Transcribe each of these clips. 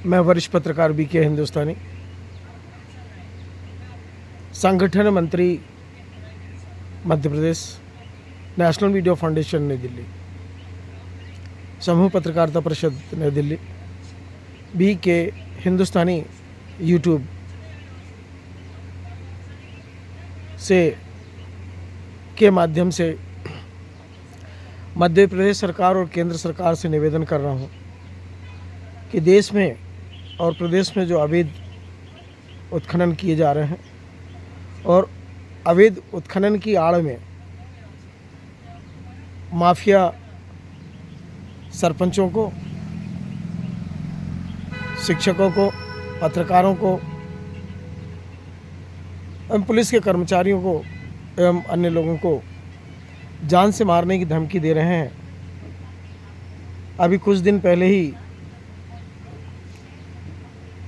मैं वरिष्ठ पत्रकार बीके हिंदुस्तानी, संगठन मंत्री Madhya Pradesh, national media foundation नई दिल्ली, समूह पत्रकारिता परिषद नई दिल्ली, बीके हिंदुस्तानी यूट्यूब से के माध्यम से मध्य प्रदेश सरकार और केंद्र सरकार से निवेदन कर रहा हूं कि देश में और प्रदेश में जो अवैध उत्खनन किए जा रहे हैं और अवैध उत्खनन की आड़ में माफिया सरपंचों को, शिक्षकों को, पत्रकारों को एवं पुलिस के कर्मचारियों को एवं अन्य लोगों को जान से मारने की धमकी दे रहे हैं। अभी कुछ दिन पहले ही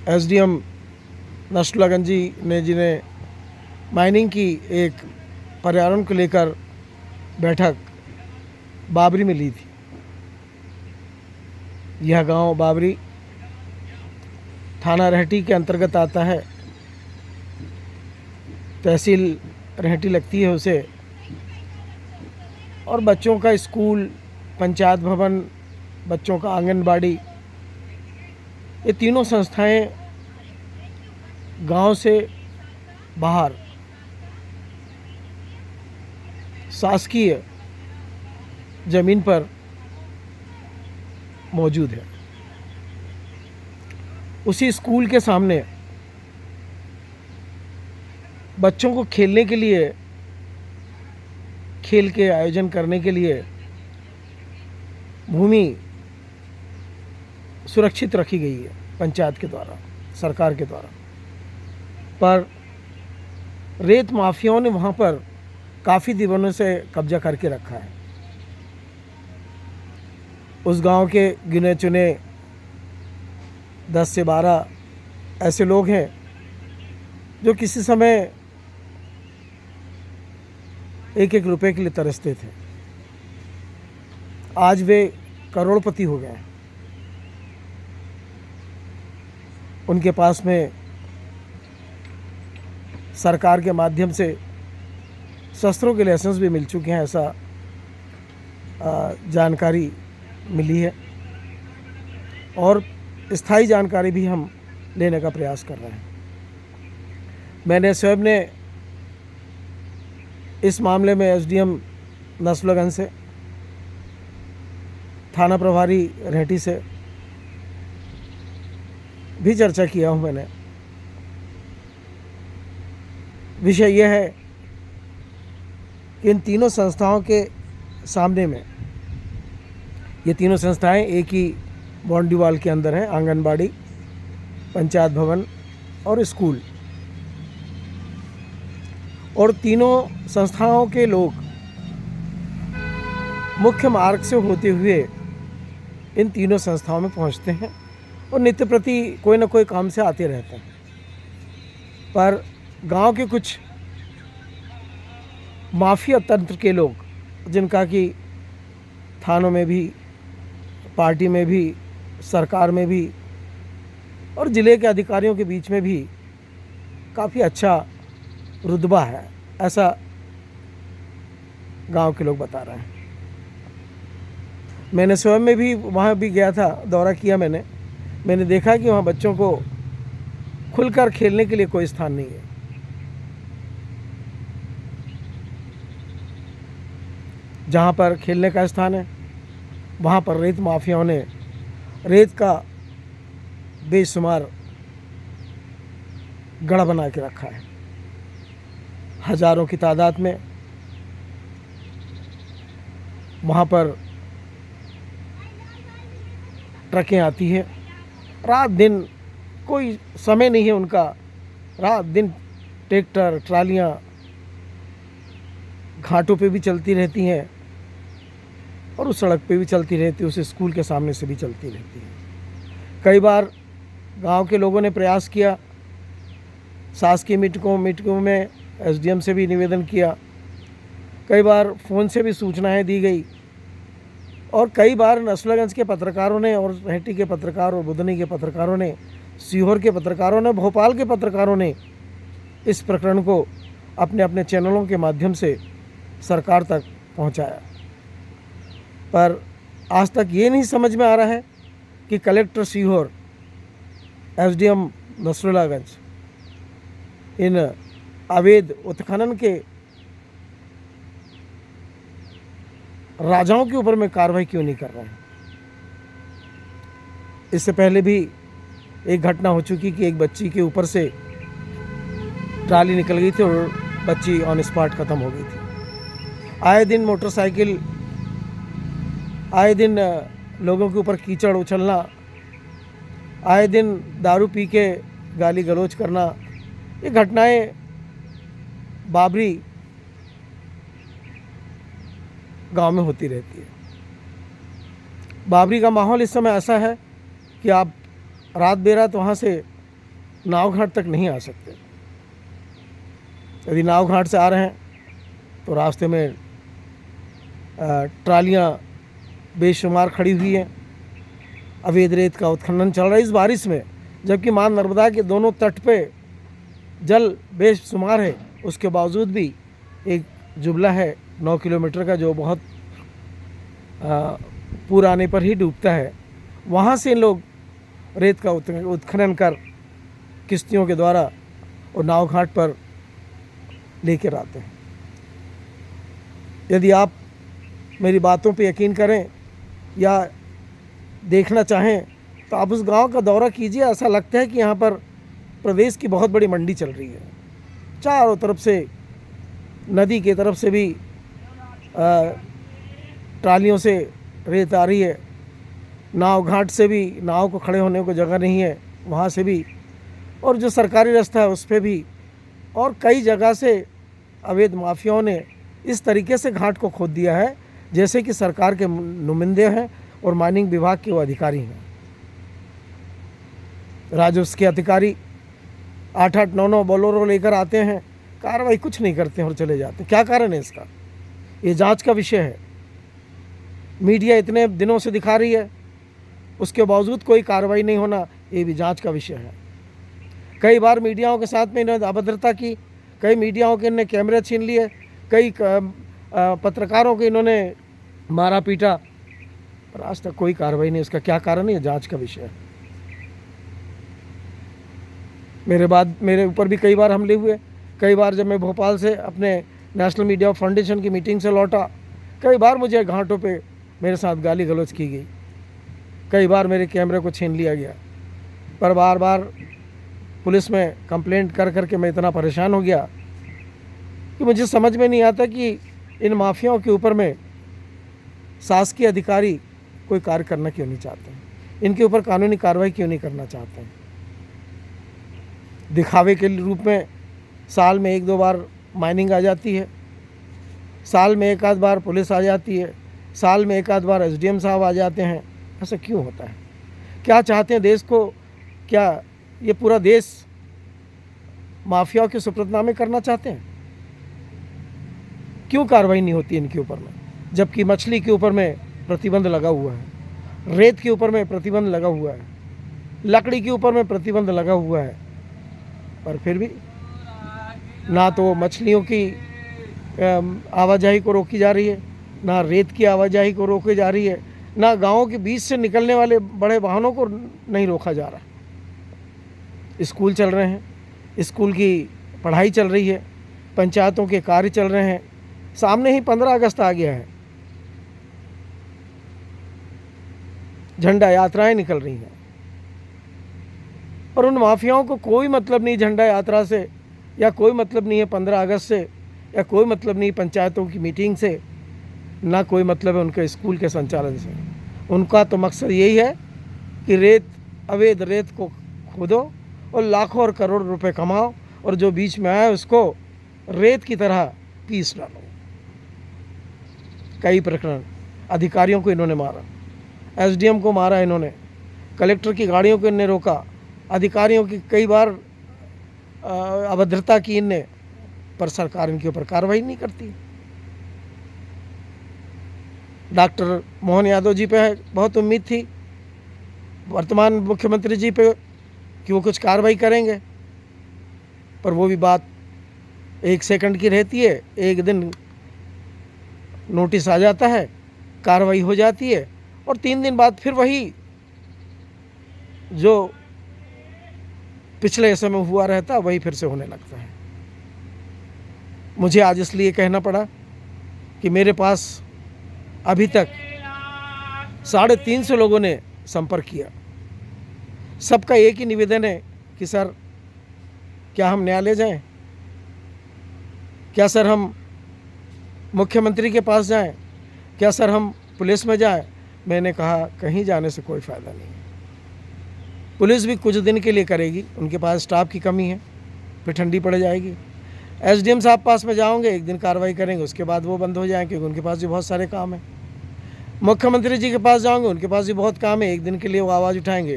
एसडीएम नसरुल्लागंज जी ने जिन्हें माइनिंग की एक पर्यावरण को लेकर बैठक बाबरी में ली थी। यह गांव बाबरी थाना रहटी के अंतर्गत आता है, तहसील रहटी लगती है उसे, और बच्चों का स्कूल, पंचायत भवन, बच्चों का आंगनबाड़ी, ये तीनों संस्थाएं गांव से बाहर शासकीय जमीन पर मौजूद है। उसी स्कूल के सामने बच्चों को खेलने के लिए, खेल के आयोजन करने के लिए भूमि सुरक्षित रखी गई है पंचायत के द्वारा, सरकार के द्वारा, पर रेत माफियाओं ने वहाँ पर काफ़ी दिनों से कब्जा करके रखा है। उस गांव के गिने चुने 10 से 12 ऐसे लोग हैं जो किसी समय 1-1 रुपए के लिए तरसते थे। आज वे करोड़पति हो गए। उनके पास में सरकार के माध्यम से शस्त्रों के लाइसेंस भी मिल चुके हैं, ऐसा जानकारी मिली है, और स्थायी जानकारी भी हम लेने का प्रयास कर रहे हैं। मैंने स्वयं ने इस मामले में एसडीएम नसरुल्लागंज से, थाना प्रभारी रहटी से भी चर्चा किया हूँ। मैंने विषय यह है कि इन तीनों संस्थाओं के सामने में, ये तीनों संस्थाएं एक ही बाउंड्री वॉल के अंदर हैं, आंगनबाड़ी, पंचायत भवन और स्कूल, और तीनों संस्थाओं के लोग मुख्य मार्ग से होते हुए इन तीनों संस्थाओं में पहुंचते हैं और नित्य प्रति कोई ना कोई काम से आते रहते हैं। पर गांव के कुछ माफिया तंत्र के लोग, जिनका कि थानों में भी, पार्टी में भी, सरकार में भी और ज़िले के अधिकारियों के बीच में भी काफ़ी अच्छा रुतबा है, ऐसा गांव के लोग बता रहे हैं। मैंने स्वयं में भी वहाँ भी गया था, दौरा किया मैंने देखा कि वहाँ बच्चों को खुलकर खेलने के लिए कोई स्थान नहीं है। जहाँ पर खेलने का स्थान है, वहाँ पर रेत माफियाओं ने रेत का बेशुमार गढ़ बना के रखा है। हजारों की तादाद में वहाँ पर ट्रकें आती हैं, रात दिन कोई समय नहीं है उनका, रात दिन ट्रैक्टर, ट्रालियाँ घाटों पे भी चलती रहती हैं और उस सड़क पे भी चलती रहती है, उस स्कूल के सामने से भी चलती रहती है। कई बार गांव के लोगों ने प्रयास किया, शासकीय मीटिंगों में एसडीएम से भी निवेदन किया, कई बार फ़ोन से भी सूचनाएं दी गई और कई बार नसरुल्लागंज के पत्रकारों ने और रेहटी के पत्रकार और बुधनी के पत्रकारों ने, सीहोर के पत्रकारों ने, भोपाल के पत्रकारों ने इस प्रकरण को अपने अपने चैनलों के माध्यम से सरकार तक पहुंचाया। पर आज तक ये नहीं समझ में आ रहा है कि कलेक्टर सीहोर, एसडीएम नसरुल्लागंज इन अवैध उत्खनन के राजाओं के ऊपर में कार्रवाई क्यों नहीं कर रहे हैं। इससे पहले भी एक घटना हो चुकी कि एक बच्ची के ऊपर से ट्राली निकल गई थी और बच्ची ऑन स्पॉट ख़त्म हो गई थी। आए दिन मोटरसाइकिल, आए दिन लोगों के ऊपर कीचड़ उछलना, आए दिन दारू पी के गाली गलौज करना, ये घटनाएं बाबरी गांव में होती रहती है। बाबरी का माहौल इस समय ऐसा है कि आप रात बेरात वहाँ से नाव घाट तक नहीं आ सकते। यदि नाव घाट से आ रहे हैं तो रास्ते में ट्रालियाँ बेशुमार खड़ी हुई हैं। अवैध रेत का उत्खनन चल रहा है इस बारिश में, जबकि मां नर्मदा के दोनों तट पे जल बेशुमार है। उसके बावजूद भी एक जुबला है 9 किलोमीटर का जो बहुत पूर आने पर ही डूबता है। वहाँ से लोग रेत का उत्खनन कर किश्तियों के द्वारा और नाव घाट पर लेकर आते हैं। यदि आप मेरी बातों पे यकीन करें या देखना चाहें तो आप उस गांव का दौरा कीजिए। ऐसा लगता है कि यहाँ पर प्रदेश की बहुत बड़ी मंडी चल रही है। चारों तरफ से नदी की तरफ से भी ट्रालियों से रेत आ रही है, नाव घाट से भी नाव को खड़े होने को जगह नहीं है वहाँ से भी, और जो सरकारी रास्ता है उस पर भी, और कई जगह से अवैध माफियाओं ने इस तरीके से घाट को खोद दिया है जैसे कि सरकार के नुमाइंदे हैं और माइनिंग विभाग के वो अधिकारी हैं। राजस्व के अधिकारी 8-8, 9-9 बोलेरो लेकर आते हैं, कार्रवाई कुछ नहीं करते हैं और चले जाते हैं। क्या कारण है इसका? ये जांच का विषय है। मीडिया इतने दिनों से दिखा रही है, उसके बावजूद कोई कार्रवाई नहीं होना, ये भी जांच का विषय है। कई बार मीडियाओं के साथ में इन्होंने अभद्रता की, कई मीडियाओं के इन्होंने कैमरे छीन लिए, कई पत्रकारों को इन्होंने मारा पीटा, पर आज तक कोई कार्रवाई नहीं। उसका क्या कारण है? ये जांच का विषय है। मेरे ऊपर भी कई बार हमले हुए। कई बार जब मैं भोपाल से अपने नेशनल मीडिया फाउंडेशन की मीटिंग से लौटा, कई बार मुझे घाटों पे मेरे साथ गाली गलौज की गई, कई बार मेरे कैमरे को छीन लिया गया। पर बार बार पुलिस में कंप्लेंट कर कर के मैं इतना परेशान हो गया कि मुझे समझ में नहीं आता कि इन माफियाओं के ऊपर में शासकीय अधिकारी कोई कार्य करना क्यों नहीं चाहते हैं, इनके ऊपर कानूनी कार्रवाई क्यों नहीं करना चाहते हैं। दिखावे के रूप में साल में 1-2 बार माइनिंग आ जाती है, साल में 1 आध बार पुलिस आ जाती है, साल में 1 आध बार एसडीएम साहब आ जाते हैं। ऐसा क्यों होता है? क्या चाहते हैं देश को? क्या ये पूरा देश माफियाओं के सुपुर्दनामे करना चाहते हैं? क्यों कार्रवाई नहीं होती इनके ऊपर में, जबकि मछली के ऊपर में प्रतिबंध लगा हुआ है, रेत के ऊपर में प्रतिबंध लगा हुआ है, लकड़ी के ऊपर में प्रतिबंध लगा हुआ है, पर फिर भी ना तो मछलियों की आवाजाही को रोकी जा रही है, ना रेत की आवाजाही को रोकी जा रही है, ना गाँव के बीच से निकलने वाले बड़े वाहनों को नहीं रोका जा रहा। स्कूल चल रहे हैं, स्कूल की पढ़ाई चल रही है, पंचायतों के कार्य चल रहे हैं, सामने ही 15 अगस्त आ गया है, झंडा यात्राएं निकल रही हैं, और उन माफियाओं को कोई मतलब नहीं झंडा यात्रा से, या कोई मतलब नहीं है 15 अगस्त से, या कोई मतलब नहीं पंचायतों की मीटिंग से, ना कोई मतलब है उनके स्कूल के संचालन से। उनका तो मकसद यही है कि रेत, अवैध रेत को खोदो और लाखों और करोड़ रुपए कमाओ, और जो बीच में आया उसको रेत की तरह पीस डालो। कई प्रकरण, अधिकारियों को इन्होंने मारा, एसडीएम को मारा इन्होंने, कलेक्टर की गाड़ियों को इन्होंने रोका, अधिकारियों की कई बार अभद्रता की इनने, पर सरकार इनके ऊपर कार्रवाई नहीं करती। डॉक्टर मोहन यादव जी पे बहुत उम्मीद थी, वर्तमान मुख्यमंत्री जी पे, कि वो कुछ कार्रवाई करेंगे, पर वो भी बात 1 सेकंड की रहती है। एक दिन नोटिस आ जाता है, कार्रवाई हो जाती है और 3 दिन बाद फिर वही जो पिछले समय हुआ रहता वही फिर से होने लगता है। मुझे आज इसलिए कहना पड़ा कि मेरे पास अभी तक 350 लोगों ने संपर्क किया। सबका एक ही निवेदन है कि सर, क्या हम न्यायालय जाएं? क्या सर हम मुख्यमंत्री के पास जाएं? क्या सर हम पुलिस में जाएं? मैंने कहा कहीं जाने से कोई फ़ायदा नहीं है। पुलिस भी कुछ दिन के लिए करेगी, उनके पास स्टाफ की कमी है, फिर ठंडी पड़ जाएगी। एसडीएम साहब पास में जाओगे, एक दिन कार्रवाई करेंगे, उसके बाद वो बंद हो जाएंगे, क्योंकि उनके पास भी बहुत सारे काम हैं। मुख्यमंत्री जी के पास जाओगे, उनके पास भी बहुत काम है, एक दिन के लिए वो आवाज़ उठाएंगे।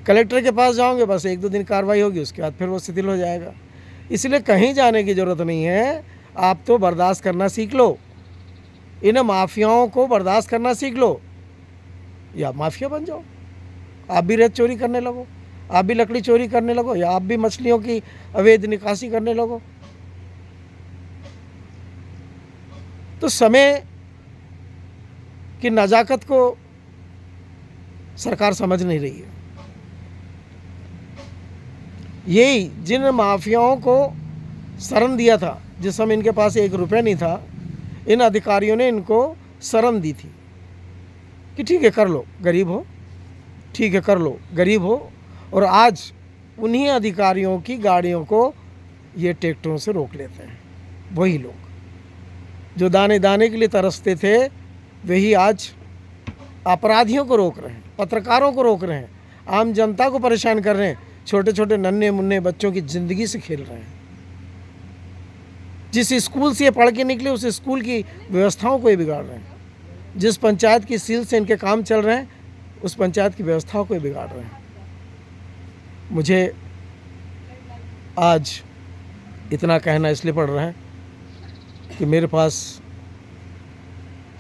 कलेक्टर के पास जाओगे, बस 1-2 दिन कार्रवाई होगी, उसके बाद फिर वो शिथिल हो जाएगा। इसलिए कहीं जाने की ज़रूरत नहीं है। आप तो बर्दाश्त करना सीख लो, इन माफियाओं को बर्दाश्त करना सीख लो, या माफिया बन जाओ। आप भी रेत चोरी करने लगो, आप भी लकड़ी चोरी करने लगो, या आप भी मछलियों की अवैध निकासी करने लगो। तो समय की नज़ाकत को सरकार समझ नहीं रही है। यही जिन माफियाओं को शरण दिया था, जिस समय इनके पास 1 रुपया नहीं था, इन अधिकारियों ने इनको शरण दी थी कि ठीक है कर लो, गरीब हो, ठीक है कर लो, गरीब हो। और आज उन्हीं अधिकारियों की गाड़ियों को ये ट्रैक्टरों से रोक लेते हैं। वही लोग जो दाने दाने के लिए तरसते थे, वही आज अपराधियों को रोक रहे हैं, पत्रकारों को रोक रहे हैं, आम जनता को परेशान कर रहे हैं, छोटे छोटे नन्हे मुन्ने बच्चों की ज़िंदगी से खेल रहे हैं। जिस स्कूल से ये पढ़ के निकले, उस स्कूल की व्यवस्थाओं को ये बिगाड़ रहे हैं। जिस पंचायत की सील से इनके काम चल रहे हैं, उस पंचायत की व्यवस्थाओं को ये बिगाड़ रहे हैं। मुझे आज इतना कहना इसलिए पड़ रहा है कि मेरे पास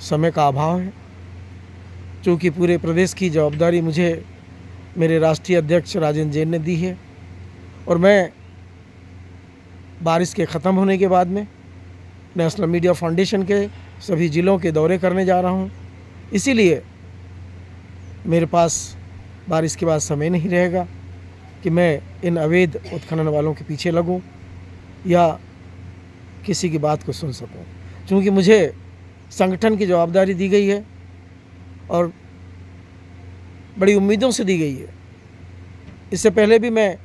समय का अभाव है, क्योंकि पूरे प्रदेश की जवाबदारी मुझे मेरे राष्ट्रीय अध्यक्ष राजेंद्र जैन ने दी है, और मैं बारिश के ख़त्म होने के बाद में नेशनल मीडिया फाउंडेशन के सभी ज़िलों के दौरे करने जा रहा हूँ। इसीलिए मेरे पास बारिश के बाद समय नहीं रहेगा कि मैं इन अवैध उत्खनन वालों के पीछे लगूं या किसी की बात को सुन सकूं, क्योंकि मुझे संगठन की जवाबदारी दी गई है और बड़ी उम्मीदों से दी गई है। इससे पहले भी मैं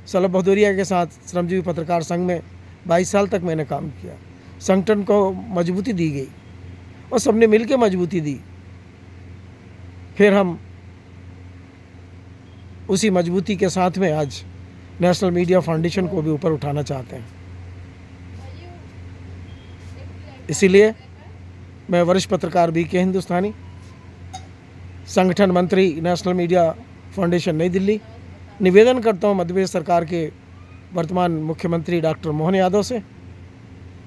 सलभ भदौरिया के साथ श्रमजीवी पत्रकार संघ में 22 साल तक मैंने काम किया। संगठन को मजबूती दी गई और सबने मिलकर मजबूती दी। फिर हम उसी मजबूती के साथ में आज नेशनल मीडिया फाउंडेशन को भी ऊपर उठाना चाहते हैं। इसीलिए मैं वरिष्ठ पत्रकार BK हिंदुस्तानी, संगठन मंत्री नेशनल मीडिया फाउंडेशन नई दिल्ली, निवेदन करता हूं मध्य प्रदेश सरकार के वर्तमान मुख्यमंत्री डॉक्टर मोहन यादव से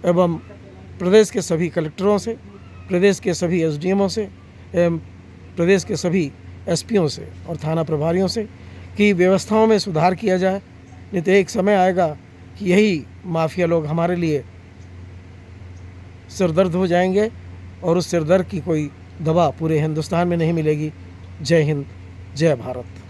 एवं प्रदेश के सभी कलेक्टरों से, प्रदेश के सभी SDMओं से एवं प्रदेश के सभी SPओं से और थाना प्रभारियों से कि व्यवस्थाओं में सुधार किया जाए। नहीं तो एक समय आएगा कि यही माफिया लोग हमारे लिए सिरदर्द हो जाएंगे और उस सिरदर्द की कोई दवा पूरे हिंदुस्तान में नहीं मिलेगी। जय हिंद, जय भारत।